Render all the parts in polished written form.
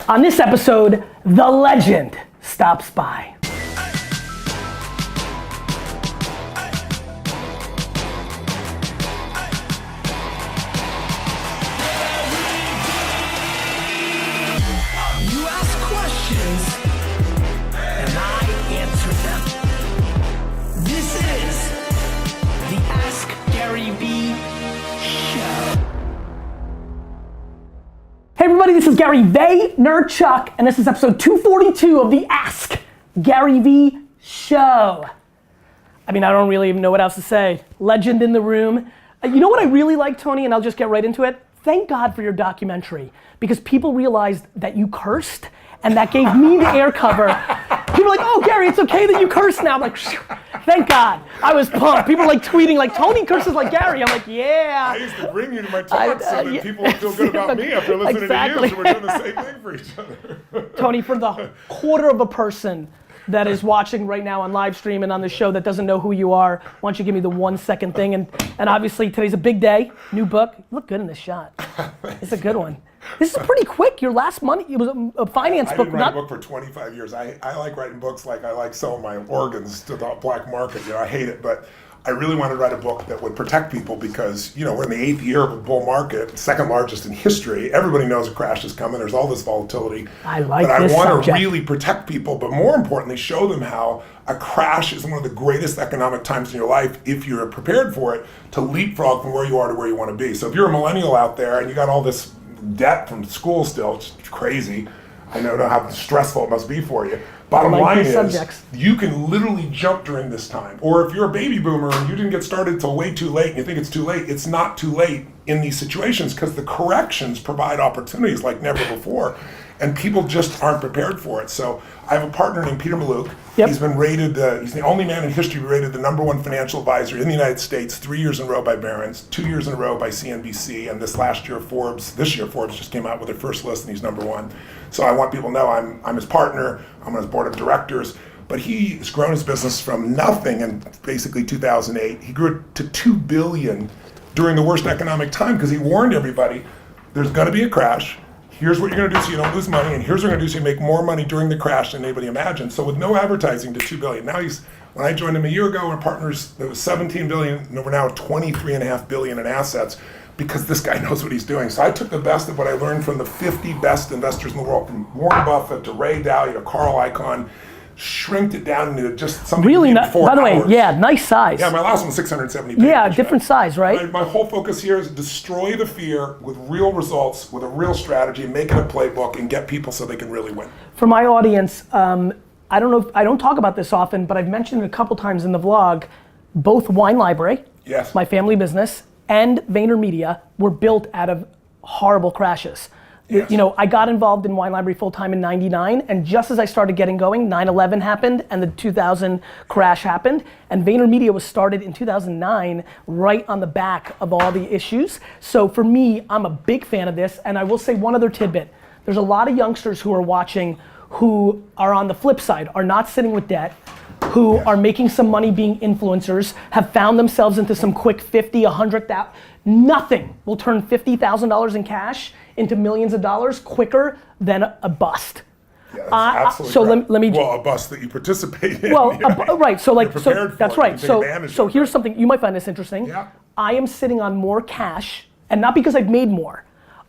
On this episode, the legend stops by. You ask questions, and I answer them. This is the Ask Gary V Show. Hey everybody, this is Gary Vaynerchuk, and this is episode 242 of the Ask Gary V Show. I mean, I don't really even know what else to say. Legend in the room. You know what I really like, Tony, and I'll just get right into it? Thank God for your documentary, because people realized that you cursed, and that gave me the air cover. People are like, oh, Gary, it's okay that you curse now. I'm like, thank God. I was pumped. People like tweeting, like, Tony curses like Gary. I'm like, yeah. I used to bring you to my talks so that people would feel good about me after listening exactly. to you, so we're doing the same thing for each other. Tony, for the quarter of a person that is watching right now on live stream and on the show that doesn't know who you are, why don't you give me the 1 second thing? And obviously today's a big day, new book. You look good in this shot. It's a good one. This is pretty quick. Your last money, it was a finance book. I didn't write a book for 25 years. I like writing books like I like selling my organs to the black market. You know, I hate it, but I really wanted to write a book that would protect people because, you know, we're in the 8th year of a bull market, second largest in history. Everybody knows a crash is coming. There's all this volatility. I like but this I want subject. to really protect people, but more importantly, show them how a crash is one of the greatest economic times in your life if you're prepared for it to leapfrog from where you are to where you want to be. So if you're a millennial out there and you got all this debt from school still, it's crazy. I know how stressful it must be for you. Bottom line is, you can literally jump during this time. Or if you're a baby boomer and you didn't get started till way too late and you think it's too late, it's not too late in these situations because the corrections provide opportunities like never before. And people just aren't prepared for it. So I have a partner named Peter Mallouk. Yep. He's been rated, he's the only man in history rated the #1 financial advisor in the United States 3 years in a row by Barron's, 2 years in a row by CNBC, and this year Forbes just came out with their first list and he's #1. So I want people to know I'm his partner, I'm on his board of directors, but he has grown his business from nothing in basically 2008. He grew it to $2 billion during the worst economic time because he warned everybody, there's gonna be a crash. Here's what you're gonna do so you don't lose money, and here's what you're gonna do so you make more money during the crash than anybody imagined. So with no advertising to $2 billion. Now when I joined him a year ago, our partners, it was $17 billion, and we're now at $23.5 billion in assets because this guy knows what he's doing. So I took the best of what I learned from the 50 best investors in the world, from Warren Buffett to Ray Dalio to Carl Icahn, shrinked it down into just something Really, by the way, yeah, nice size. Yeah, my last one was 670 pages. Yeah, different size, right? My whole focus here is destroy the fear with real results, with a real strategy, make it a playbook, and get people so they can really win. For my audience, I don't talk about this often, but I've mentioned it a couple times in the vlog. Both Wine Library, yes, my family business, and VaynerMedia were built out of horrible crashes. Yes. You know, I got involved in Wine Library full time in '99, and just as I started getting going, 9/11 happened and the 2000 crash happened, and VaynerMedia was started in 2009, right on the back of all the issues. So for me, I'm a big fan of this, and I will say one other tidbit. There's a lot of youngsters who are watching who are on the flip side, are not sitting with debt, who are making some money being influencers, have found themselves into some quick 50, 100,000. Nothing will turn $50,000 in cash into millions of dollars quicker than a bust. Yeah, that's absolutely so right. let me. Well, a bust that you participate in. Well, right. So like, so that's right. So here's something you might find this interesting. Yeah. I am sitting on more cash, and not because I've made more.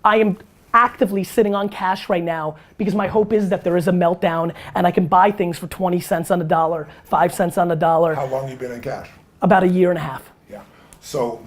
I am actively sitting on cash right now because my hope is that there is a meltdown and I can buy things for 20 cents on the dollar, 5 cents on the dollar. How long have you been in cash? About a year and a half. Yeah. So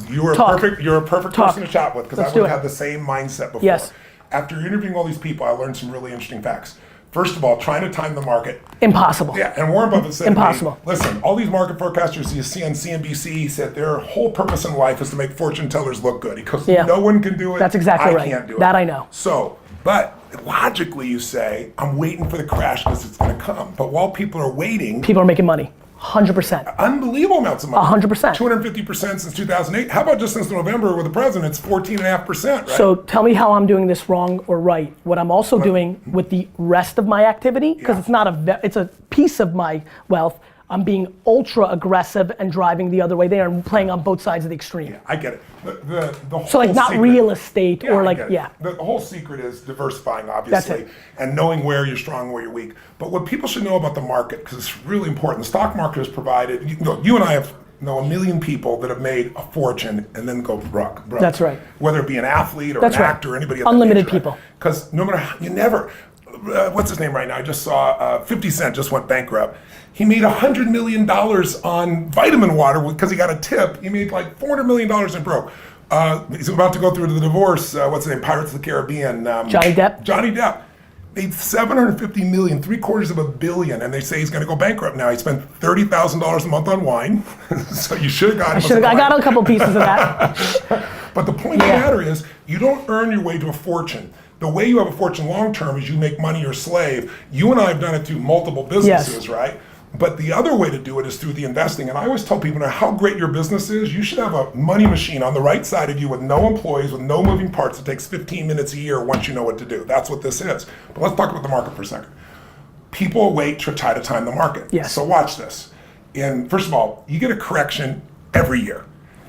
you're a perfect person to chat with because I would have had the same mindset before. Yes. After interviewing all these people, I learned some really interesting facts. First of all, trying to time the market. Impossible. Yeah, and Warren Buffett said, impossible. Hey, listen, all these market forecasters you see on CNBC, he said their whole purpose in life is to make fortune tellers look good. Because no one can do it. That's exactly right. I can't do it. That I know. So, but logically you say, I'm waiting for the crash because it's going to come. But while people are waiting. People are making money. 100%. Unbelievable amounts of money. 100%. 250% since 2008. How about just since November with the president? It's 14.5%, right? So tell me how I'm doing this wrong or right. What I'm also doing with the rest of my activity, because it's not it's a piece of my wealth. I'm being ultra aggressive and driving the other way there and playing on both sides of the extreme. Yeah, I get it. The whole So like not secret, real estate or I like, get it. yeah. The whole secret is diversifying, That's obviously, it. and knowing where you're strong and where you're weak. But what people should know about the market, because it's really important, the stock market has provided, you and I know a million people that have made a fortune and then go broke. That's right. Whether it be an athlete or That's an right. actor or anybody of Unlimited that nature, people. Because no matter how, you never, what's his name right now? I just saw 50 Cent just went bankrupt. He made $100 million on vitamin water because he got a tip. He made like $400 million and broke. He's about to go through the divorce. What's his name? Pirates of the Caribbean. Johnny Depp. Johnny Depp made $750 million, $750 million, and they say he's going to go bankrupt now. He spent $30,000 a month on wine, so you should have got him. I got a couple pieces of that. But the point of the matter is, you don't earn your way to a fortune. The way you have a fortune long term is you make money your slave. You and I have done it through multiple businesses, right? But the other way to do it is through the investing. And I always tell people, no matter how great your business is, you should have a money machine on the right side of you with no employees, with no moving parts. It takes 15 minutes a year once you know what to do. That's what this is. But let's talk about the market for a second. People wait to try to time the market. Yes. So watch this. And first of all, you get a correction every year.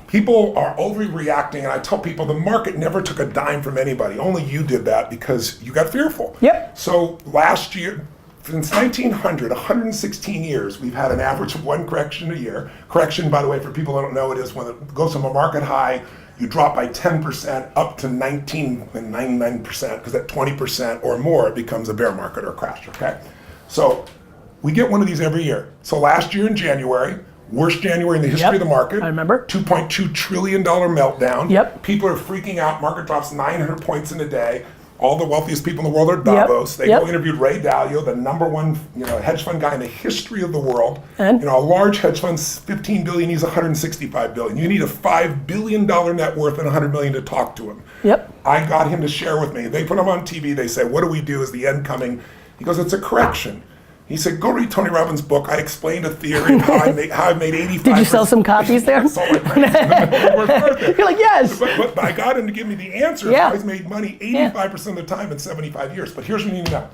People are overreacting, and I tell people the market never took a dime from anybody. Only you did that because you got fearful. Yep. So last year, since 1900, 116 years, we've had an average of one correction a year. Correction, by the way, for people who don't know, it is when it goes from a market high, you drop by 10% up to 19 and 99%, because at 20% or more, it becomes a bear market or a crash, okay? So we get one of these every year. So last year in January, worst January in the history of the market. I remember. $2.2 trillion meltdown. Yep. People are freaking out. Market drops 900 points in a day. All the wealthiest people in the world are at Davos. They go interviewed Ray Dalio, the number one hedge fund guy in the history of the world. And? A large hedge fund's $15 billion, he's $165 billion. You need a $5 billion net worth and $100 million to talk to him. Yep. I got him to share with me. They put him on TV. They say, what do we do? Is the end coming? He goes, it's a correction. He said, go read Tony Robbins' book. I explained a theory of how I made 85%. Did you sell some copies there? Sold like You're like, yes. But I got him to give me the answer. Yeah. He's made money 85% of the time in 75 years. But here's what you need to know.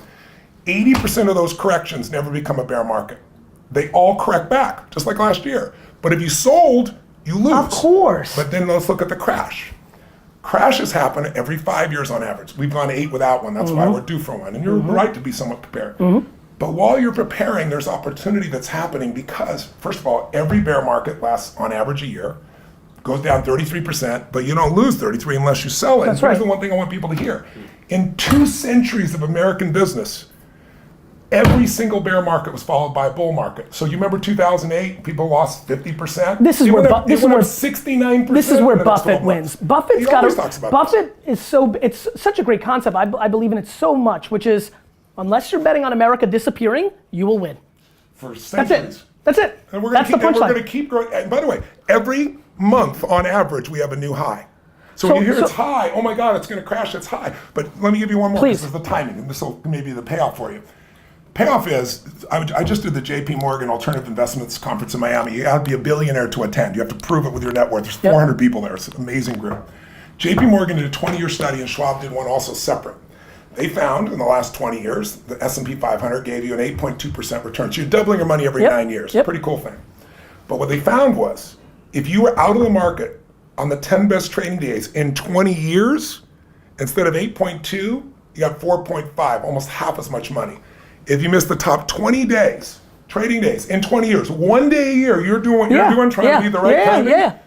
80% of those corrections never become a bear market. They all correct back, just like last year. But if you sold, you lose. Of course. But then let's look at the crash. Crashes happen every 5 years on average. We've gone 8 without one. That's why we're due for one. And you're right to be somewhat prepared. But while you're preparing, there's opportunity that's happening because, first of all, every bear market lasts on average a year, goes down 33%, but you don't lose 33 unless you sell it. That's Here's right. the one thing I want people to hear. In 2 centuries of American business, every single bear market was followed by a bull market. So you remember 2008, people lost 50%. This is where 69%. This is where in the next Buffett 12 months. wins. Buffett's He got always talks about Buffett is it's such a great concept. I believe in it so much, which is unless you're betting on America disappearing, you will win. For centuries. That's it. And we're That's the going punchline. to keep growing. And by the way, every month on average, we have a new high. So when you hear it's high, oh my God, it's going to crash, it's high. But let me give you one more. Please. This is the timing, and this will maybe the payoff for you. Payoff is, I just did the JP Morgan Alternative Investments Conference in Miami. You have to be a billionaire to attend. You have to prove it with your net worth. There's 400 people there. It's an amazing group. JP Morgan did a 20-year study, and Schwab did one also separate. They found in the last 20 years, the S&P 500 gave you an 8.2% return. So you're doubling your money every 9 years. Pretty cool thing. But what they found was, if you were out of the market on the 10 best trading days in 20 years, instead of 8.2, you got 4.5, almost half as much money. If you missed the top 20 days, trading days, in 20 years, 1 day a year, you're doing what you're doing, trying to be the right timing,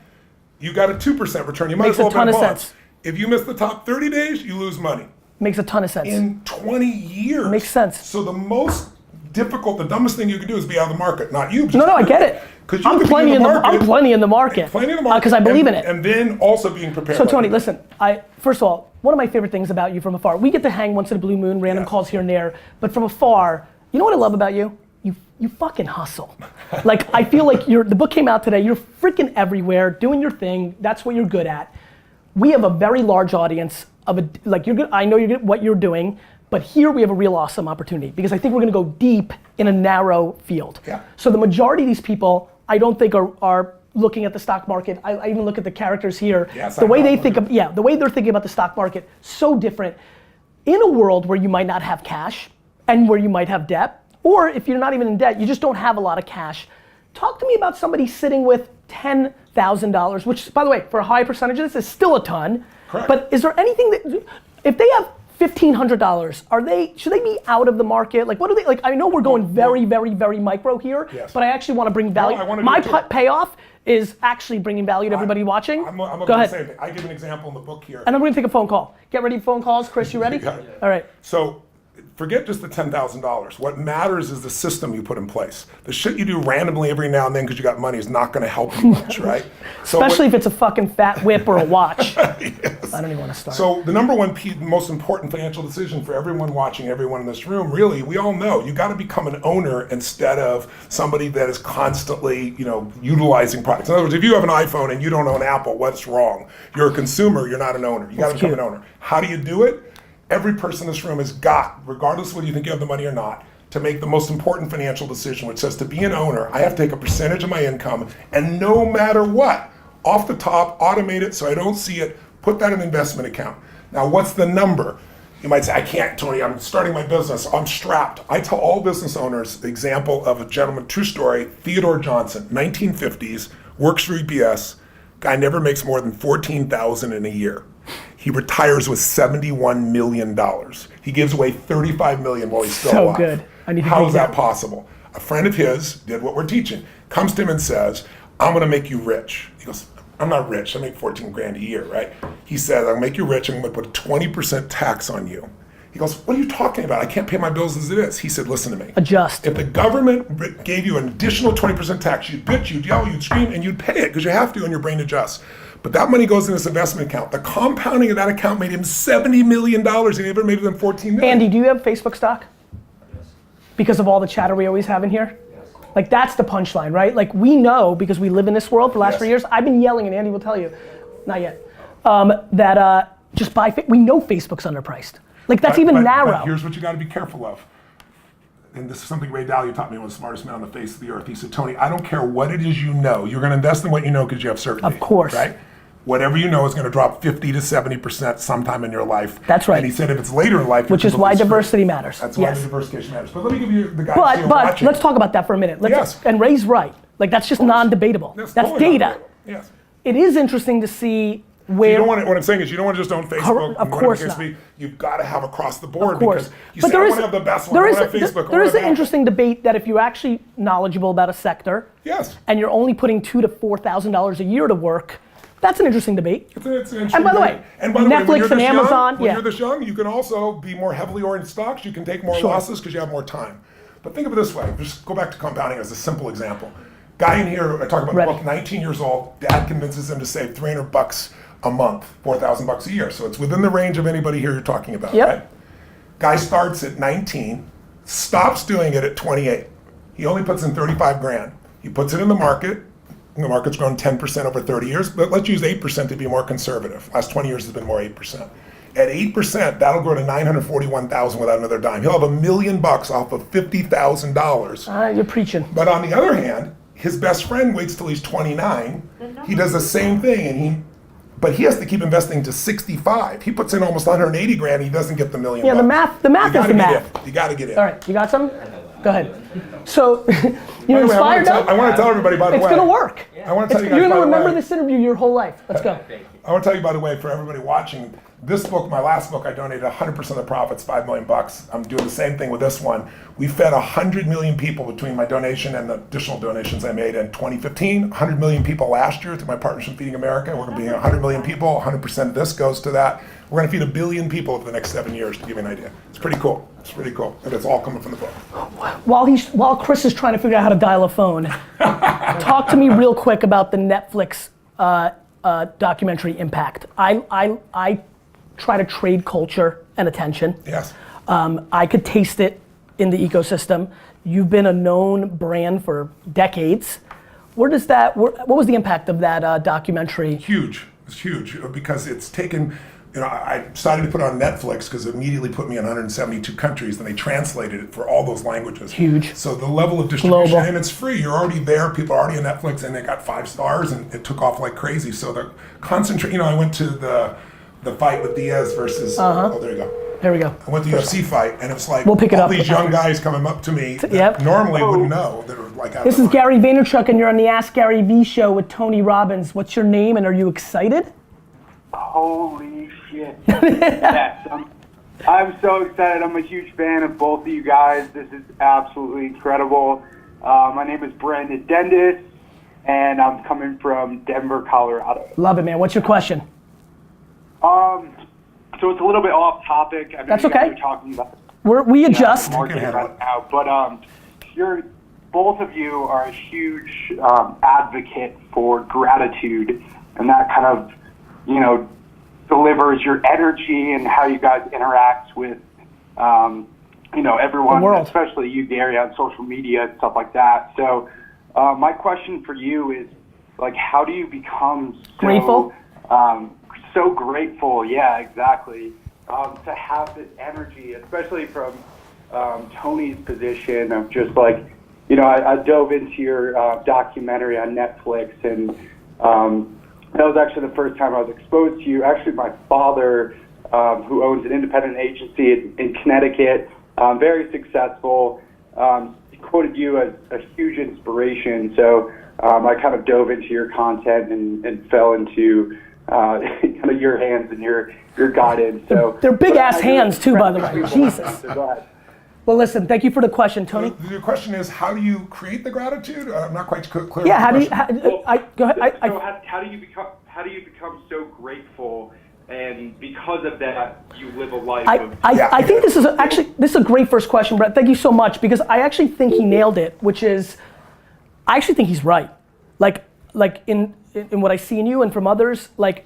you got a 2% return. You might as well bet bonds. If you miss the top 30 days, you lose money. Makes a ton of sense. In 20 years. Makes sense. So the most difficult, the dumbest thing you can do is be out of the market, not you. No, I get it. I'm plenty in the market. Because I believe in it. And then also being prepared. So Tony, listen, first of all, one of my favorite things about you from afar, we get to hang once in a blue moon, random calls here and there, but from afar, you know what I love about you? You fucking hustle. Like, I feel like the book came out today, you're freaking everywhere, doing your thing, that's what you're good at. We have a very large audience you're good. I know you're good at what you're doing, but here we have a real awesome opportunity because I think we're going to go deep in a narrow field. Yeah. So the majority of these people, I don't think are looking at the stock market. I even look at the characters here. The way they think the way they're thinking about the stock market, so different. In a world where you might not have cash and where you might have debt, or if you're not even in debt, you just don't have a lot of cash. talk to me about somebody sitting with $10,000, which, by the way, for a high percentage of this is still a ton. Correct. But is there anything that, if they have $1,500, should they be out of the market? Like, what do they, like, I know we're going very, very, very micro here, yes. but I actually want to bring value. I wanna My do it too. payoff is actually bringing value to everybody watching. I'm gonna Go do the ahead. same thing. I give an example in the book here. And I'm gonna take a phone call. Get ready for phone calls. Chris, you ready? Yeah. All right. So forget just the $10,000. What matters is the system you put in place. The shit you do randomly every now and then because you got money is not going to help you much, right? So Especially if it's a fucking fat whip or a watch. Yes. I don't even want to start. So the number one most important financial decision for everyone watching, everyone in this room, really, we all know you got to become an owner instead of somebody that is constantly, utilizing products. In other words, if you have an iPhone and you don't own Apple, what's wrong? You're a consumer. You're not an owner. You got to become an owner. How do you do it? Every person in this room has got, regardless of whether you think you have the money or not, to make the most important financial decision, which says to be an owner, I have to take a percentage of my income and no matter what, off the top, automate it so I don't see it, put that in an investment account. Now, what's the number? You might say, I can't, Tony, I'm starting my business, I'm strapped. I tell all business owners the example of a gentleman, true story, Theodore Johnson, 1950s, works for UPS, guy never makes more than $14,000 in a year. He retires with $71 million. He gives away $35 million while he's still alive. So good. I need to How read is that that. possible? A friend of his did what we're teaching. Comes to him and says, I'm gonna make you rich. He goes, I'm not rich, I make 14 grand a year, right? He says, I'll make you rich, I'm gonna put a 20% tax on you. He goes, what are you talking about? I can't pay my bills as it is. He said, listen to me. Adjust. If the government gave you an additional 20% tax, you'd bitch, you'd yell, you'd scream, and you'd pay it because you have to and your brain adjusts. But that money goes in this investment account. The compounding of that account made him $70 million and he never made it than $14 million. Andy, do you have Facebook stock? Because of all the chatter we always have in here? Like, that's the punchline, right? Like, we know, because we live in this world for the last 3 years, I've been yelling, and Andy will tell you, not yet, that just buy, we know Facebook's underpriced. Like, that's even narrow. But here's what you gotta be careful of. And this is something Ray Dalio taught me, one of the smartest men on the face of the earth. He said, Tony, I don't care what it is you know. You're gonna invest in what you know because you have certainty. Of course. Right? Whatever you know is gonna drop 50 to 70% sometime in your life. That's right. And he said if it's later in life, Which is why diversity matters. That's why Yes. the diversification matters. But let me give you the guys who are But watching. let's talk about that for a minute. Yes. And Ray's right. Like, that's just non-debatable. That's totally data. non-debatable. Yes. It is interesting to see where. You don't want to, what I'm saying is you don't want to just own Facebook. Of course not. You've got to have across the board Of course. because you say, I want to have the best one, I want to have Facebook. There is an interesting debate that if you're actually knowledgeable about a sector, Yes. and you're only putting $2,000 to $4,000 a year to work, that's an interesting debate. It's an interesting And by the way, debate. And by the way, when Netflix you're and this Amazon, young, when yeah. you're this young, you can also be more heavily oriented stocks. You can take more Sure. losses because you have more time. But think of it this way. Just go back to compounding as a simple example. Guy in here, I talk about Ready. the book, 19 years old. Dad convinces him to save $300 a month, $4,000 a year. So it's within the range of anybody here you're talking about, Yep. right? Guy starts at 19, stops doing it at 28. He only puts in 35 grand. He puts it in the market. And the market's grown 10% over 30 years, but let's use 8% to be more conservative. Last 20 years has been more 8%. At 8%, that'll grow to 941,000 without another dime. He'll have $1 million off of $50,000. You're preaching. But on the other hand, his best friend waits till he's 29. He does the same thing, but he has to keep investing to 65. He puts in almost 180 grand. He doesn't get the $1 million. Yeah, the math is the math. You got to get in. All right, you got some? Go ahead. So, you're By the way, inspired now? I want to tell everybody, by the way. It's gonna work. I want to tell you guys, You're by gonna the way. remember this interview your whole life. Let's go. I want to tell you, by the way, for everybody watching, this book, my last book, I donated 100% of the profits, $5 million. I'm doing the same thing with this one. We fed 100 million people between my donation and the additional donations I made in 2015. 100 million people last year through my partnership Feeding America. We're going to be 100 million people. 100% of this goes to that. We're going to feed 1 billion people over the next 7 years, to give you an idea. It's pretty cool. It's pretty cool. And it's all coming from the book. While Chris is trying to figure out how to dial a phone, talk to me real quick about the Netflix documentary Impact. I try to trade culture and attention. Yes. I could taste it in the ecosystem. You've been a known brand for decades. What was the impact of that documentary? Huge. It's huge because it's taken, I decided to put it on Netflix because it immediately put me in 172 countries and they translated it for all those languages. Huge. So the level of distribution, Global. and it's free. You're already there. People are already on Netflix and it got 5 stars and it took off like crazy. So the concentrate, I went to the fight with Diaz versus, oh, there you go. Here we go. I went to the UFC fight, and it's like We'll pick it all up these young after. guys coming up to me that Yep. normally wouldn't know. That are like, This is Gary Vaynerchuk, and you're on the Ask Gary V show with Tony Robbins. What's your name, and are you excited? Holy shit. Yes, I'm so excited. I'm a huge fan of both of you guys. This is absolutely incredible. My name is Brandon Dendis, and I'm coming from Denver, Colorado. Love it, man. What's your question? So it's a little bit off topic. I mean, That's you guys okay. are talking about We adjust. marketing right now, but both of you are a huge advocate for gratitude, and that kind of, delivers your energy and how you guys interact with, everyone, The world. especially you, Gary, on social media and stuff like that. So my question for you is, like, how do you become Grateful? So grateful, yeah, exactly, to have this energy, especially from Tony's position of just like, I dove into your documentary on Netflix, and that was actually the first time I was exposed to you. Actually, my father, who owns an independent agency in Connecticut, very successful, he quoted you as a huge inspiration. So I kind of dove into your content and fell into kind of your hands and your guidance. So They're big ass I do hands too, by the way. respect Jesus. So go ahead. Well, listen. Thank you for the question, Tony. Your question is, how do you create the gratitude? I'm not quite clear. Yeah. on the How do you? question. Go ahead. So how do you become so grateful, and because of that you live a life of I think this is a great first question, Brett. Thank you so much, because I actually think he nailed it, which is, I actually think he's right. Like in what I see in you and from others, like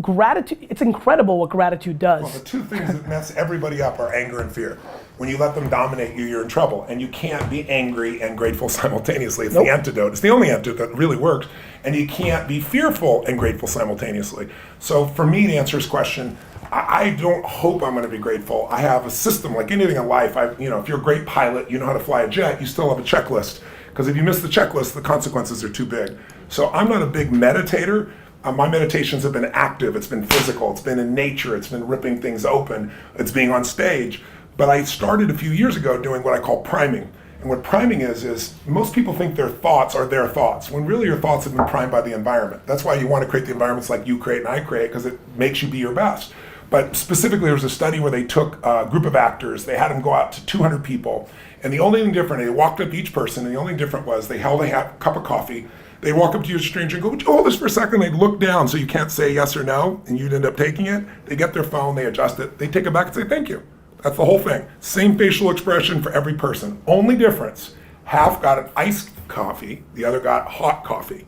gratitude, it's incredible what gratitude does. Well, the two things that mess everybody up are anger and fear. When you let them dominate you, you're in trouble. And you can't be angry and grateful simultaneously. It's the antidote. It's the only antidote that really works. And you can't be fearful and grateful simultaneously. So for me, to answer his question, I don't hope I'm going to be grateful. I have a system like anything in life. If you're a great pilot, you know how to fly a jet, you still have a checklist. Because if you miss the checklist, the consequences are too big. So I'm not a big meditator. My meditations have been active, it's been physical, it's been in nature, it's been ripping things open, it's being on stage. But I started a few years ago doing what I call priming. And what priming is most people think their thoughts are their thoughts, when really your thoughts have been primed by the environment. That's why you want to create the environments like you create and I create, because it makes you be your best. But specifically, there was a study where they took a group of actors, they had them go out to 200 people, and the only thing different, they walked up to each person, and the only thing different was they held a cup of coffee. They walk up to you, a stranger, and go, "Would you hold this for a second?" They look down so you can't say yes or no, and you'd end up taking it. They get their phone, they adjust it, they take it back and say thank you. That's the whole thing. Same facial expression for every person. Only difference, half got an iced coffee, the other got hot coffee.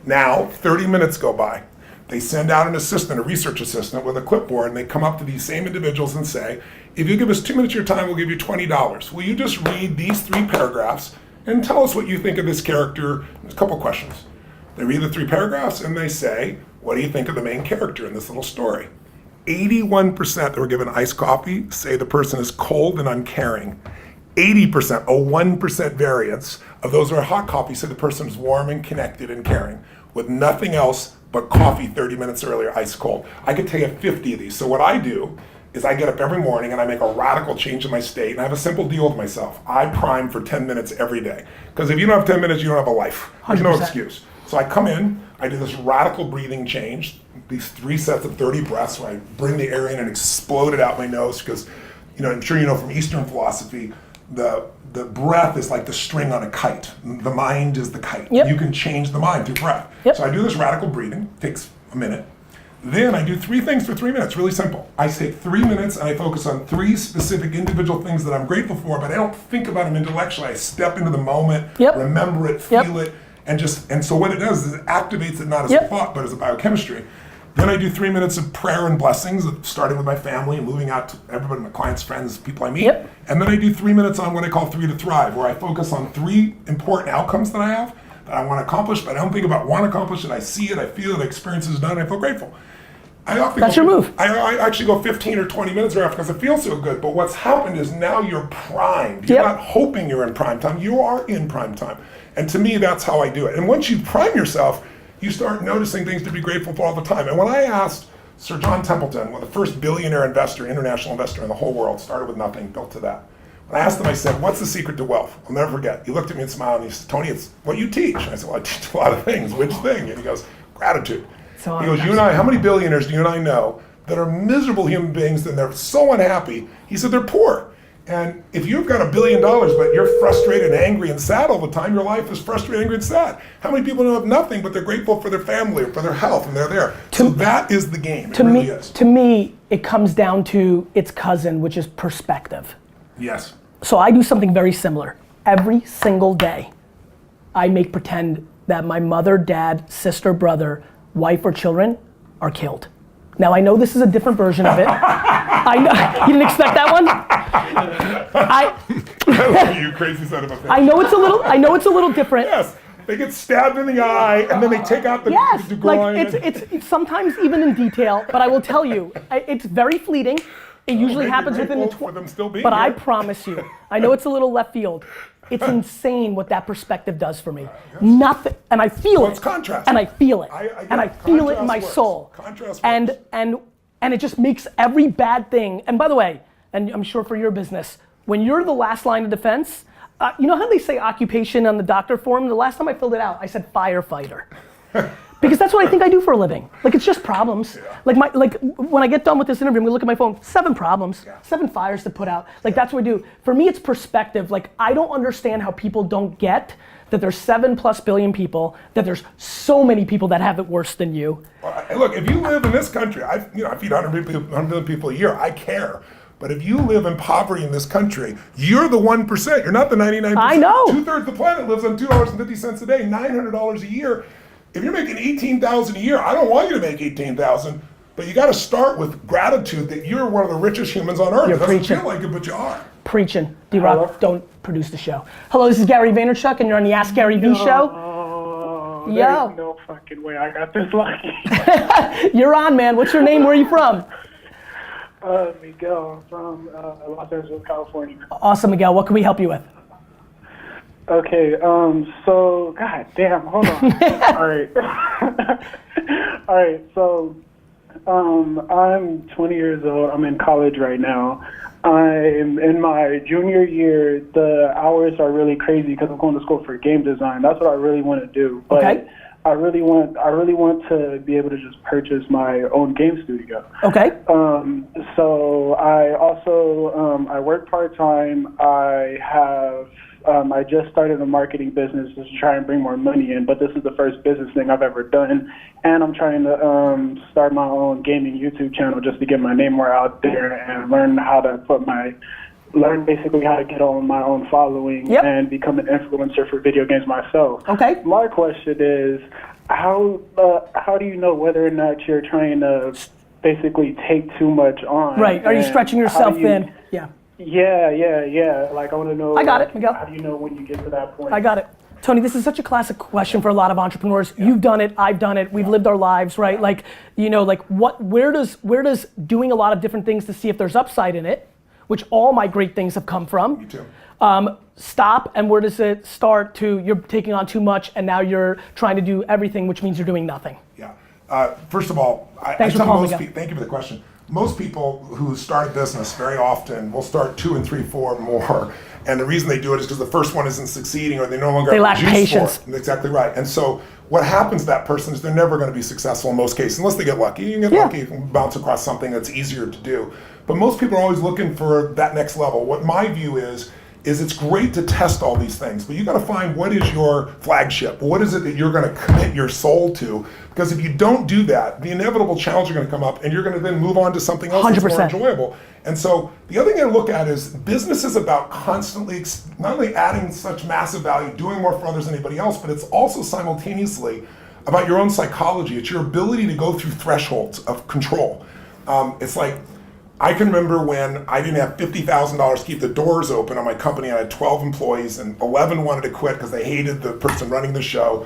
Now, 30 minutes go by. They send out an assistant, a research assistant with a clipboard, and they come up to these same individuals and say, if you give us 2 minutes of your time, we'll give you $20. Will you just read these 3 paragraphs and tell us what you think of this character? There's a couple questions. They read the 3 paragraphs and they say, what do you think of the main character in this little story? 81% that were given iced coffee say the person is cold and uncaring. 80%, a 1% variance of those who are hot coffee say the person is warm and connected and caring, with nothing else but coffee 30 minutes earlier, ice cold. I could tell you 50 of these. So what I do is I get up every morning and I make a radical change in my state, and I have a simple deal with myself. I prime for 10 minutes every day. Because if you don't have 10 minutes, you don't have a life. There's no 100%. excuse. So I come in, I do this radical breathing change, these 3 sets of 30 breaths where I bring the air in and explode it out my nose, because I'm sure you know from Eastern philosophy, the breath is like the string on a kite. The mind is the kite. Yep. You can change the mind through breath. Yep. So I do this radical breathing, takes a minute. Then I do 3 things for 3 minutes, really simple. I take 3 minutes and I focus on 3 specific individual things that I'm grateful for, but I don't think about them intellectually. I step into the moment, Yep. remember it, Yep. feel it, and so what it does is it activates it not as a Yep. thought, but as a biochemistry. Then I do 3 minutes of prayer and blessings, starting with my family and moving out to everybody, my clients, friends, people I meet. Yep. And then I do 3 minutes on what I call 3 to Thrive, where I focus on 3 important outcomes that I have that I want to accomplish, but I don't think about want to accomplish it. I see it, I feel it, the experience is done, I feel grateful. I often That's your move. I actually go 15 or 20 minutes after because it feels so good. But what's happened is now you're primed. You're Yep. not hoping you're in prime time. You are in prime time. And to me, that's how I do it. And once you prime yourself, you start noticing things to be grateful for all the time. And when I asked Sir John Templeton, the first billionaire investor, international investor in the whole world, started with nothing, built to that. When I asked him, I said, what's the secret to wealth? I'll never forget. He looked at me and smiled and he said, Tony, it's what you teach. And I said, well, I teach a lot of things. Which thing? And he goes, gratitude. So he goes, you and I, how many billionaires do you and I know that are miserable human beings and they're so unhappy? He said, they're poor. And if you've got $1 billion, but you're frustrated and angry and sad all the time, your life is frustrated, angry, and sad. How many people have nothing, but they're grateful for their family or for their health, and they're there? So that is the game. It really is. To me, it comes down to its cousin, which is perspective. Yes. So I do something very similar. Every single day, I make pretend that my mother, dad, sister, brother, wife, or children are killed. Now I know this is a different version of it. I know, you didn't expect that one? I love you, crazy son of a bitch. I know it's a little different. Yes, they get stabbed in the eye and then they take out the groin. Like it's sometimes even in detail, but I will tell you, it's very fleeting. It usually happens within the for them still being But here. I promise you, I know it's a little left field. It's insane what that perspective does for me. Yes. Nothing, and I feel it. It's contrast. And I feel it. And I feel it in my works. soul. Contrast and it just makes every bad thing. And by the way, and I'm sure for your business, when you're the last line of defense, you know how they say occupation on the doctor form? The last time I filled it out, I said firefighter. Because that's what I think I do for a living. Like, it's just problems. Yeah. Like when I get done with this interview, I'm gonna look at my phone, 7 problems, Yeah. 7 fires to put out. Like, that's what we do. For me, it's perspective. Like, I don't understand how people don't get that there's 7+ billion people, that there's so many people that have it worse than you. Well, look, if you live in this country, I feed 100 million people a year, I care. But if you live in poverty in this country, you're the 1%, you're not the 99%. I know. 2/3 of the planet lives on $2.50 a day, $900 a year. If you're making $18,000 a year, I don't want you to make $18,000, but you got to start with gratitude that you're one of the richest humans on earth. You're It doesn't preaching. feel like it, but you are. Preaching. D-Rock, don't produce the show. Hello, this is Gary Vaynerchuk, and you're on the Ask Gary Vee show. Oh, Yo. there's no fucking way I got this lucky. You're on, man. What's your name? Where are you from? Miguel, I'm from Los Angeles, California. Awesome, Miguel. What can we help you with? Okay, so, god damn, hold on. All right. All right, so, I'm 20 years old. I'm in college right now. I'm in my junior year. The hours are really crazy because I'm going to school for game design. That's what I really want to do. But Okay. I really want to be able to just purchase my own game studio. Okay. So I also I work part-time. I just started a marketing business just to try and bring more money in, but this is the first business thing I've ever done. And I'm trying to start my own gaming YouTube channel just to get my name more out there and learn basically how to get on my own following and become an influencer for video games myself. Okay. My question is, how do you know whether or not you're trying to basically take too much on? Right. Are you And stretching how yourself do you- thin? Yeah. Yeah. Like, I want to know. I got it, Miguel. How do you know when you get to that point? I got it. Tony, this is such a classic question for a lot of entrepreneurs. You've done it, I've done it, we've lived our lives, right? Like, where does doing a lot of different things to see if there's upside in it, which all my great things have come from. Me too. Stop, and where does it start to you're taking on too much and now you're trying to do everything, which means you're doing nothing? Yeah. First of all, Thanks for calling me. thank you for the question. Most people who start a business very often will start 2 and 3, 4 more. And the reason they do it is because the first one isn't succeeding or they no longer They have lack the juice patience. for it. Exactly right. And so what happens to that person is they're never going to be successful in most cases, unless they get lucky. You can get lucky, you can bounce across something that's easier to do. But most people are always looking for that next level. What my view is it's great to test all these things, but you got to find what is your flagship. What is it that you're going to commit your soul to? Because if you don't do that, the inevitable challenges are going to come up and you're going to then move on to something else that's more 100%. enjoyable. And so the other thing I look at is business is about constantly, not only adding such massive value, doing more for others than anybody else, but it's also simultaneously about your own psychology. It's your ability to go through thresholds of control. It's like, I can remember when I didn't have $50,000 to keep the doors open on my company. I had 12 employees and 11 wanted to quit because they hated the person running the show.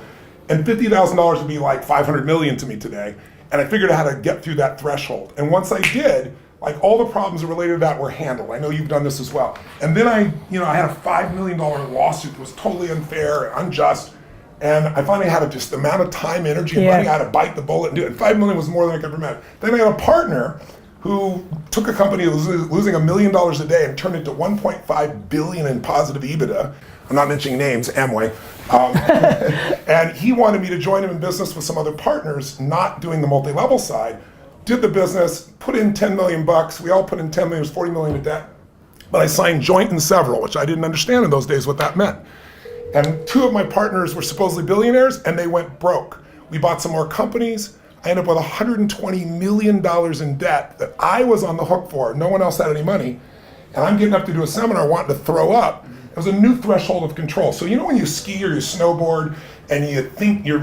And $50,000 would be like 500 million to me today. And I figured out how to get through that threshold. And once I did, like all the problems related to that were handled. I know you've done this as well. And then I had a $5 million lawsuit that was totally unfair and unjust. And I finally had just the amount of time, energy, and Yeah. money I had to bite the bullet and do it. And $5 million was more than I could ever imagine. Then I had a partner who took a company that was losing $1 million a day and turned it to 1.5 billion in positive EBITDA. I'm not mentioning names, Amway. And he wanted me to join him in business with some other partners, not doing the multi-level side. Did the business, put in 10 million bucks. We all put in 10 million, it was 40 million in debt. But I signed joint and several, which I didn't understand in those days what that meant. And two of my partners were supposedly billionaires, and they went broke. We bought some more companies. I ended up with $120 million in debt that I was on the hook for. No one else had any money. And I'm getting up to do a seminar wanting to throw up. It was a new threshold of control. So you know when you ski or you snowboard and you think you're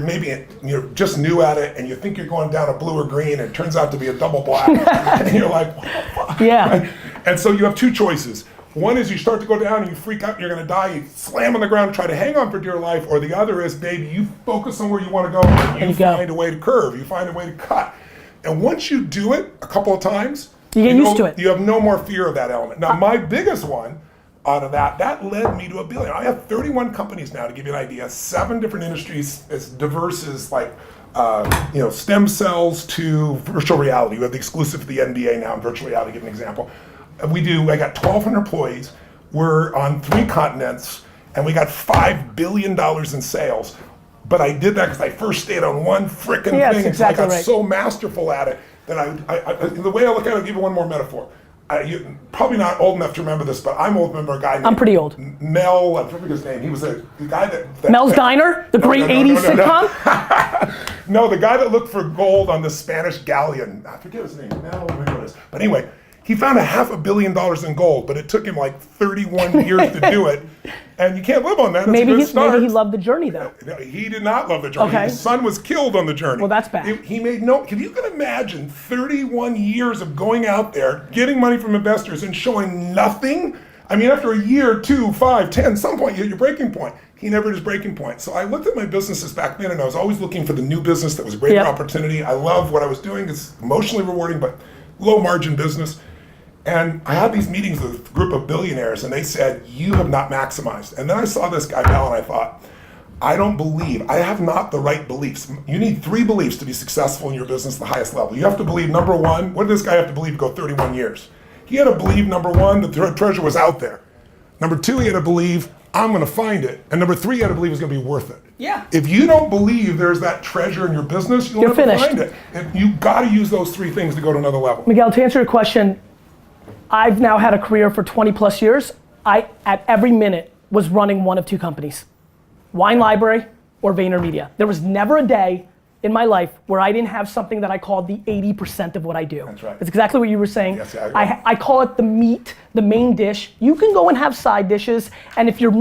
just new at it and you think you're going down a blue or green and it turns out to be a double black. And you're like, what the fuck? Yeah. Right? And so you have two choices. One is you start to go down and you freak out and you're gonna die, you slam on the ground and try to hang on for dear life, or the other is, baby, you focus on where you wanna go and you find a way to curve, you find a way to cut. And once you do it a couple of times, you get used to it. You have no more fear of that element. Now my biggest one out of that led me to $1 billion. I have 31 companies now, to give you an idea, 7 different industries as diverse as like stem cells to virtual reality. We have the exclusive to the NBA now in virtual reality, to give an example. I got 1,200 employees. We're on 3 continents, and we got $5 billion in sales. But I did that because I first stayed on one frickin' thing, exactly so I got right. so masterful at it that the way I look at it, I'll give you one more metaphor. You're probably not old enough to remember this, but I'm old. Remember a guy named I'm pretty old. Mel, I forget his name. He was the guy that Mel's Diner, the great 80s sitcom? No, the guy that looked for gold on the Spanish galleon. I forget his name. Mel, whatever it is. But anyway, he found $500 million in gold, but it took him like 31 years to do it. And you can't live on that. Maybe he loved the journey though. No, he did not love the journey. Okay. His son was killed on the journey. Well, that's bad. He made if you can imagine 31 years of going out there, getting money from investors and showing nothing. I mean, after a year, 2, 5, 10, some point you hit your breaking point. He never hit his breaking point. So I looked at my businesses back then and I was always looking for the new business that was a greater opportunity. I love what I was doing. It's emotionally rewarding, but low margin business. And I had these meetings with a group of billionaires and they said, you have not maximized. And then I saw this guy, Mel, and I thought, I have not the right beliefs. You need 3 beliefs to be successful in your business at the highest level. You have to believe, number 1, what did this guy have to believe to go 31 years? He had to believe, number 1, that the treasure was out there. Number 2, he had to believe, I'm gonna find it. And number 3, he had to believe it's gonna be worth it. Yeah. If you don't believe there's that treasure in your business, you'll never find it. And you gotta use those 3 things to go to another level. Miguel, to answer your question, I've now had a career for 20 plus years. I, at every minute, was running one of 2 companies. Wine Library or VaynerMedia. There was never a day in my life where I didn't have something that I called the 80% of what I do. That's right. It's exactly what you were saying. Yes, I call it the meat, the main dish. You can go and have side dishes, and if your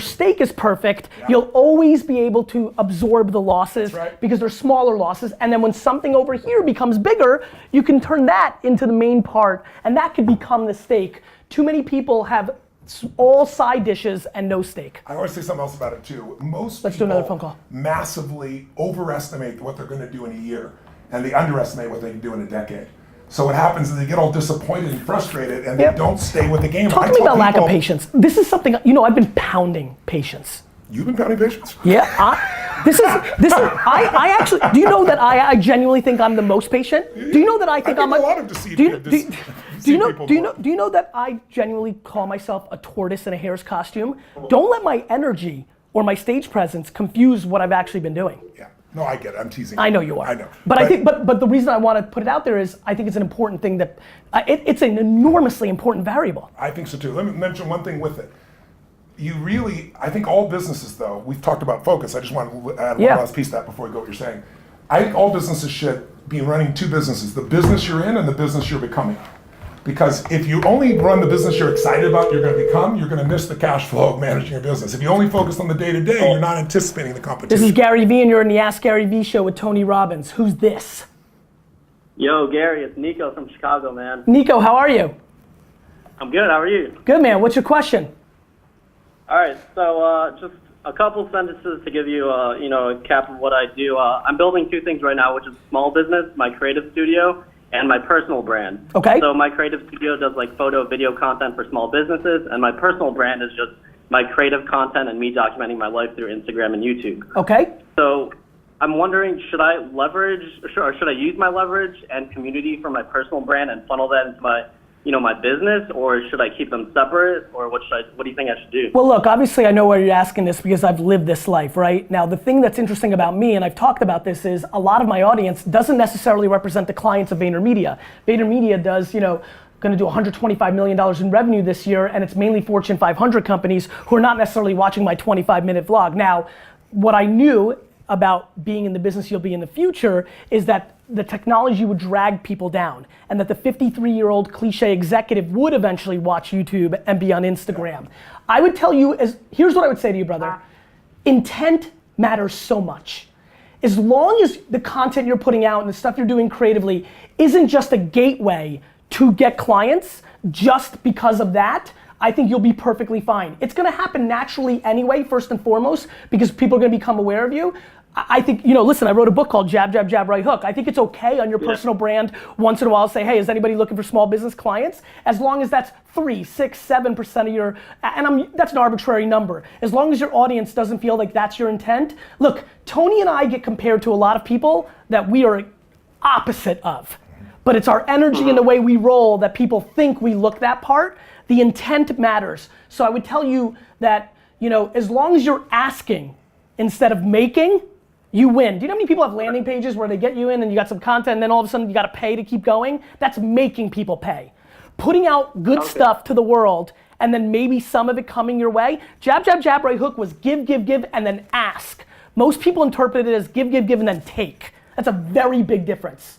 steak is perfect, you'll always be able to absorb the losses because they're smaller losses. And then when something over here becomes bigger, you can turn that into the main part, and that could become the steak. Too many people have all side dishes and no steak. I always say something else about it too. Let's do another phone call. Massively overestimate what they're going to do in a year, and they underestimate what they can do in a decade. So what happens is they get all disappointed and frustrated, and they don't stay with the game. Talk to me about lack of patience. This is something, I've been pounding patience. You've been pounding patience? Yeah, I actually, do you know that I genuinely think I'm the most patient? Do you know that I think I'm a lot of deceived do you know that I genuinely call myself a tortoise in a hare's costume? Don't let my energy or my stage presence confuse what I've actually been doing. Yeah. No, I get it. I'm teasing. I know you are. I know. But I think, but the reason I want to put it out there is I think it's an important thing that, it's an enormously important variable. I think so too. Let me mention one thing with it. I think all businesses though, we've talked about focus. I just want to add one last piece to that before we go what you're saying. I think all businesses should be running 2 businesses, the business you're in and the business you're becoming. Because if you only run the business you're excited about you're going to become, you're going to miss the cash flow of managing your business. If you only focus on the day-to-day, you're not anticipating the competition. This is Gary Vee and you're in the Ask Gary Vee show with Tony Robbins. Who's this? Yo, Gary, it's Nico from Chicago, man. Nico, how are you? I'm good, how are you? Good, man. What's your question? All right, so just a couple sentences to give you, a cap of what I do. I'm building 2 things right now, which is small business, my creative studio, and my personal brand. Okay. So my creative studio does like photo, video content for small businesses, and my personal brand is just my creative content and me documenting my life through Instagram and YouTube. Okay. So I'm wondering, should I use my leverage and community for my personal brand and funnel that into my, my business, or should I keep them separate, or what do you think I should do? Well, look, obviously I know why you're asking this because I've lived this life, right? Now, the thing that's interesting about me, and I've talked about this, is a lot of my audience doesn't necessarily represent the clients of VaynerMedia. VaynerMedia does, going to do $125 million in revenue this year, and it's mainly Fortune 500 companies who are not necessarily watching my 25-minute vlog. Now, what I knew about being in the business you'll be in the future is that the technology would drag people down, and that the 53-year-old cliche executive would eventually watch YouTube and be on Instagram. I would tell you, here's what I would say to you, brother. Intent matters so much. As long as the content you're putting out and the stuff you're doing creatively isn't just a gateway to get clients, just because of that, I think you'll be perfectly fine. It's gonna happen naturally anyway, first and foremost, because people are gonna become aware of you. I think, listen, I wrote a book called Jab, Jab, Jab, Right Hook. I think it's okay on your personal brand once in a while say, hey, is anybody looking for small business clients? As long as that's 3, 6, 7% of your, and that's an arbitrary number. As long as your audience doesn't feel like that's your intent. Look, Tony and I get compared to a lot of people that we are opposite of. But it's our energy and the way we roll that people think we look that part. The intent matters. So I would tell you that, as long as you're asking instead of making, you win. Do you know how many people have landing pages where they get you in and you got some content and then all of a sudden you got to pay to keep going? That's making people pay. Putting out good stuff to the world and then maybe some of it coming your way. Jab, jab, jab, right hook was give, give, give, and then ask. Most people interpret it as give, give, give, and then take. That's a very big difference.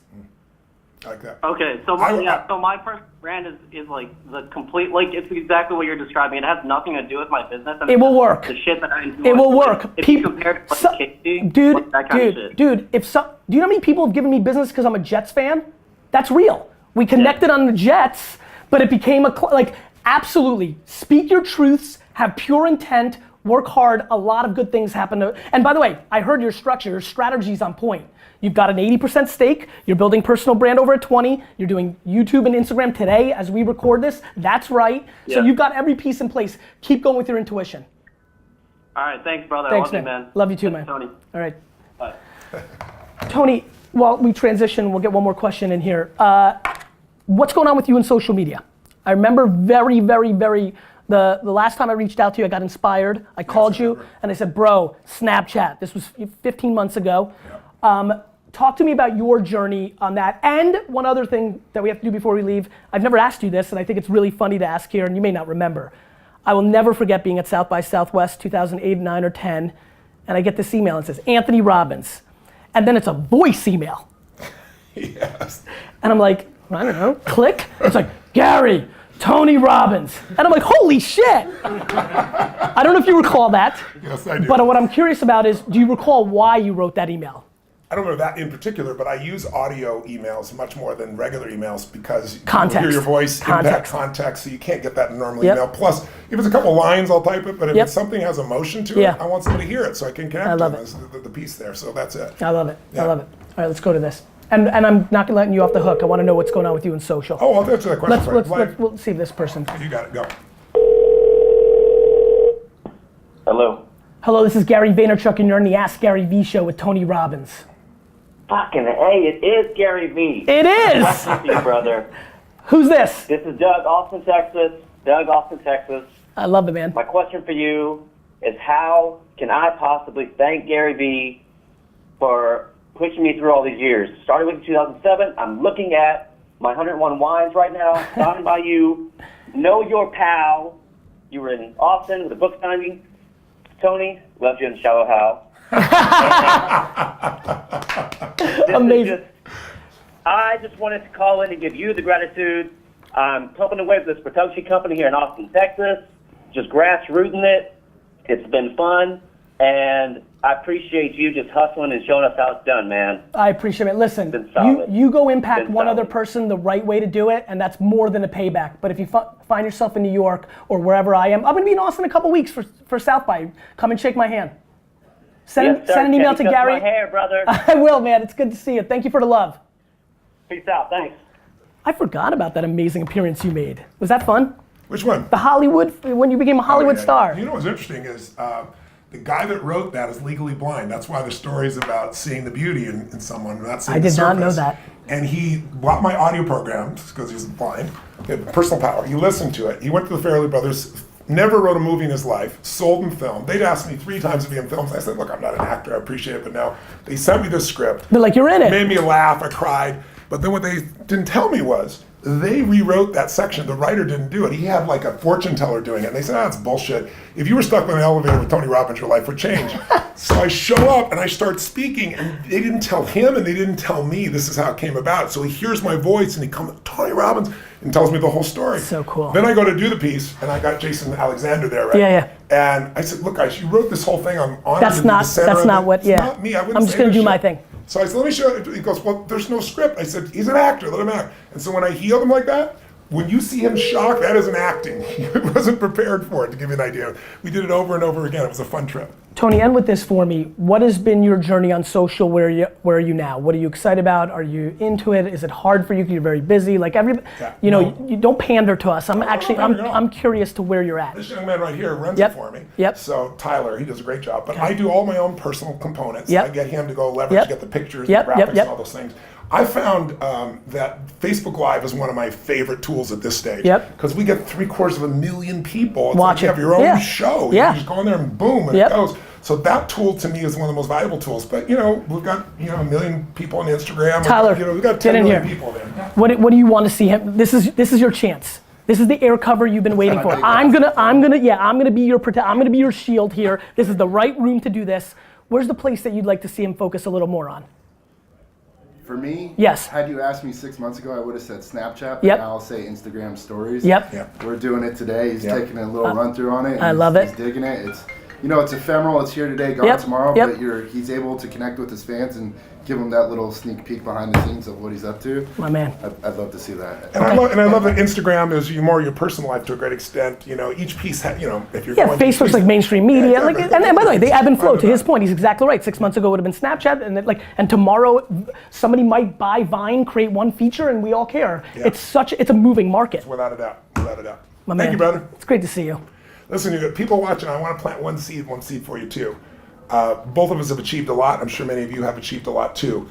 Like that. Okay, so my first brand is like the complete, it's exactly what you're describing. It has nothing to do with my business. It will work. The shit that I enjoy. It will work. If you compare it to Casey, dude, that kind of shit. do you know how many people have given me business because I'm a Jets fan? That's real. We connected on the Jets, but it became absolutely. Speak your truths, have pure intent, work hard, a lot of good things happen. And by the way, I heard your structure, your strategy's on point. You've got an 80% stake, you're building personal brand over at 20, you're doing YouTube and Instagram today as we record this, that's right. Yeah. So you've got every piece in place. Keep going with your intuition. All right, thanks brother. Thanks, I love you, man. Love you too, thanks, man. Tony. All right. Bye. Tony, while we transition, we'll get one more question in here. What's going on with you in social media? I remember very, very, the last time I reached out to you, I got inspired. I called you and I said, bro, Snapchat. This was 15 months ago. Yeah. Talk to me about your journey on that. And one other thing that we have to do before we leave, I've never asked you this, and I think it's really funny to ask here, and you may not remember. I will never forget being at South by Southwest 2008, 9, or 10, and I get this email and it says, Anthony Robbins. And then it's a voice email. Yes. And I'm like, I don't know, click. It's like, Gary, Tony Robbins. And I'm like, holy shit. I don't know if you recall that. Yes, I do. But what I'm curious about is, do you recall why you wrote that email? I don't remember that in particular, but I use audio emails much more than regular emails because context. You hear your voice, impact context, so you can't get that in a normal email. Plus, if it's a couple lines, I'll type it, but if it's something has emotion to it, I want somebody to hear it so I can connect to them as the piece there, so that's it. I love it, I love it. All right, let's go to this. And I'm not letting you off the hook. I want to know what's going on with you in social. Oh, I'll answer that question. We'll see if this person. You got it, go. Hello. Hello, this is Gary Vaynerchuk, and you're on the Ask Gary V show with Tony Robbins. Fucking hey, it is Gary V. It is! Question for you, brother. Who's this? This is Doug, Austin, Texas. I love it, man. My question for you is how can I possibly thank Gary V for pushing me through all these years? Started with 2007. I'm looking at my 101 wines right now, signed by you. Know your pal. You were in Austin with a book signing. Tony, loved you in Shallow How. Amazing. I just wanted to call in and give you the gratitude. I'm pumping away with this production company here in Austin, Texas. Just grassrooting it. It's been fun. And I appreciate you just hustling and showing us how it's done, man. I appreciate it. Listen, you go impact one other person the right way to do it, and that's more than a payback. But if you find yourself in New York or wherever I am, I'm going to be in Austin in a couple weeks for South by. Come and shake my hand. Send an email to Gary. My hair, brother. I will, man. It's good to see you. Thank you for the love. Peace out. Thanks. I forgot about that amazing appearance you made. Was that fun? Which one? The Hollywood, when you became a Hollywood Oh, yeah. star. You know what's interesting is the guy that wrote that is legally blind. That's why the story is about seeing the beauty in someone, not seeing I the did not know surface. that. And he bought my audio programs because he's blind. He had personal power. He listened to it. He went to the Farrelly Brothers. Never wrote a movie in his life. Sold them film. They'd asked me 3 times to be in films. I said, look, I'm not an actor. I appreciate it, but no. They sent me this script. They're like, you're in it. Made me laugh. I cried. But then what they didn't tell me was they rewrote that section. The writer didn't do it. He had like a fortune teller doing it. And they said, that's bullshit. If you were stuck in an elevator with Tony Robbins, your life would change. So I show up and I start speaking, and they didn't tell him and they didn't tell me this is how it came about. So he hears my voice and he comes, Tony Robbins, and tells me the whole story. So cool. Then I go to do the piece, and I got Jason Alexander there, right? Yeah. And I said, look, guys, you wrote this whole thing. I'm honored That's to be not- the center that's of not it. what- It's yeah. not me. I wouldn't I'm just say gonna this do my shit. thing. So I said, let me show you. He goes, well, there's no script. I said, he's an actor. Let him act. And so when I healed him like that, when you see him shocked, that isn't acting. He wasn't prepared for it, to give you an idea. We did it over and over again. It was a fun trip. Tony, end with this for me. What has been your journey on social? Where are you now? What are you excited about? Are you into it? Is it hard for you because you're very busy? Like you don't pander to us. I'm curious to where you're at. This young man right here runs it for me. Yep. So Tyler, he does a great job. But I do all my own personal components. Yep. I get him to go leverage, get the pictures, Yep, the graphics, yep. all those things. I found that Facebook Live is one of my favorite tools at this stage. Yep. Because we get 750,000 people. It's Watch like you it. have your own Yeah. show. Yeah. You just go in there and boom, and Yep. it goes. So that tool to me is one of the most valuable tools. But we've got 1 million people on Instagram. Tyler, we've got get 10 in million here. people there. What do you want to see him? This is your chance. This is the air cover you've been waiting for. I'm gonna be your shield here. This is the right room to do this. Where's the place that you'd like to see him focus a little more on? For me, Yes. had you asked me 6 months ago, I would have said Snapchat. Yep. Now I'll say Instagram stories. Yep. We're doing it today. He's Yep. taking a little run through on it. I and love it. He's digging it. It's ephemeral. It's here today, gone Yep. tomorrow. Yep. But he's able to connect with his fans and give them that little sneak peek behind the scenes of what he's up to. My man. I'd love to see that. And I love that Instagram is more your personal life to a great extent. Each piece, if you're Yeah, going Facebook's like mainstream media. Yeah, Like, exactly. and by the way, they ebb and flow. To his point, he's exactly right. 6 months ago would have been Snapchat, and tomorrow somebody might buy Vine, create one feature, and we all care. Yeah. It's a moving market. Without a doubt. Without a doubt. My Thank man. you, brother. It's great to see you. Listen, you got people watching. I want to plant one seed for you too. Both of us have achieved a lot. I'm sure many of you have achieved a lot too.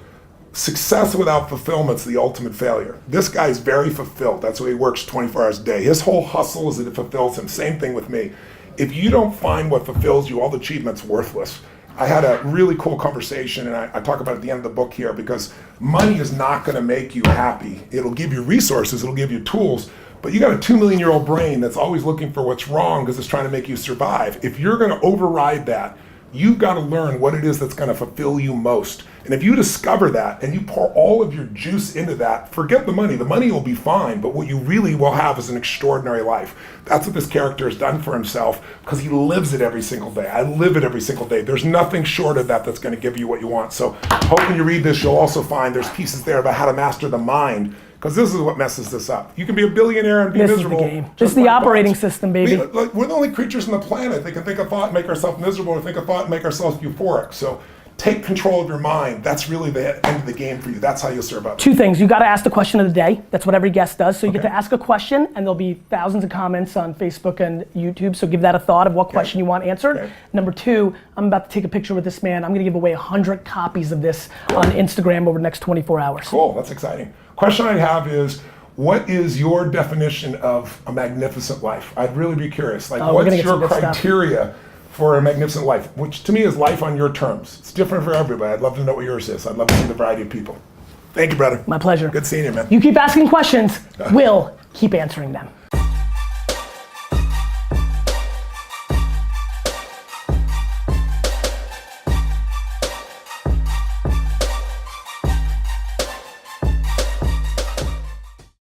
Success without fulfillment's the ultimate failure. This guy's very fulfilled. That's why he works 24 hours a day. His whole hustle is that it fulfills him. Same thing with me. If you don't find what fulfills you, all the achievement's worthless. I had a really cool conversation, and I talk about it at the end of the book here, because money is not going to make you happy. It'll give you resources, it'll give you tools, but you got a 2 million-year-old brain that's always looking for what's wrong because it's trying to make you survive. If you're going to override that, you've got to learn what it is that's going to fulfill you most. And if you discover that and you pour all of your juice into that, forget the money. The money will be fine, but what you really will have is an extraordinary life. That's what this character has done for himself, because he lives it every single day. I live it every single day. There's nothing short of that that's going to give you what you want. So hope when you read this, you'll also find there's pieces there about how to master the mind, because this is what messes this up. You can be a billionaire and be This is miserable. the game. This just is the like operating bots. system, baby. We're the only creatures on the planet that can think a thought and make ourselves miserable, or think a thought and make ourselves euphoric. So take control of your mind. That's really the end of the game for you. That's how you'll serve others. 2 things. You got to ask the question of the day. That's what every guest does. So you get to ask a question, and there'll be thousands of comments on Facebook and YouTube. So give that a thought of what question you want answered. Okay. Number 2, I'm about to take a picture with this man. I'm going to give away 100 copies of this on Instagram over the next 24 hours. Cool. That's exciting. Question I have is, what is your definition of a magnificent life? I'd really be curious. Like, Oh, we're gonna what's get some your good stuff. criteria for a magnificent life? Which to me is life on your terms. It's different for everybody. I'd love to know what yours is. I'd love to see the variety of people. Thank you, brother. My pleasure. Good seeing you, man. You keep asking questions, we'll keep answering them.